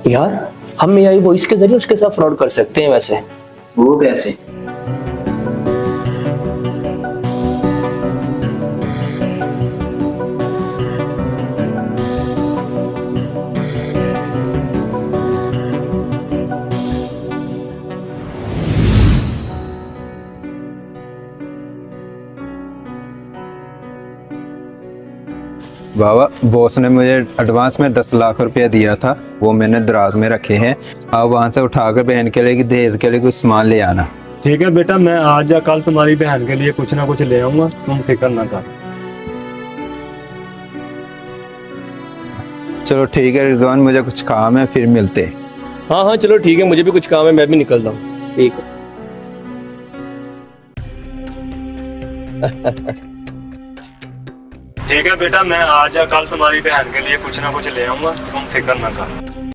यार हम AI voice के जरिए उसके साथ फ्रॉड कर सकते हैं। वैसे वो कैसे? बाबा, बॉस ने मुझे एडवांस में 10 लाख रुपया दिया था, वो मैंने दराज में रखे हैं। आप वहाँ से उठाकर बहन के लिए दहेज के लिए कुछ सामान ले आना। ठीक है बेटा, मैं आज या कल तुम्हारी बहन के लिए कुछ ना कुछ ले आऊंगा, तुम फिक्र ना कर। चलो ठीक है रिजवान, मुझे कुछ काम है, फिर मिलते हैं। हाँ हाँ चलो ठीक है, मुझे भी कुछ काम है, मैं भी निकलता हूँ। ठीक है। ठीक है बेटा, मैं आज या कल तुम्हारी बहन के लिए कुछ ना कुछ ले आऊंगा, तुम फिक्र ना कर।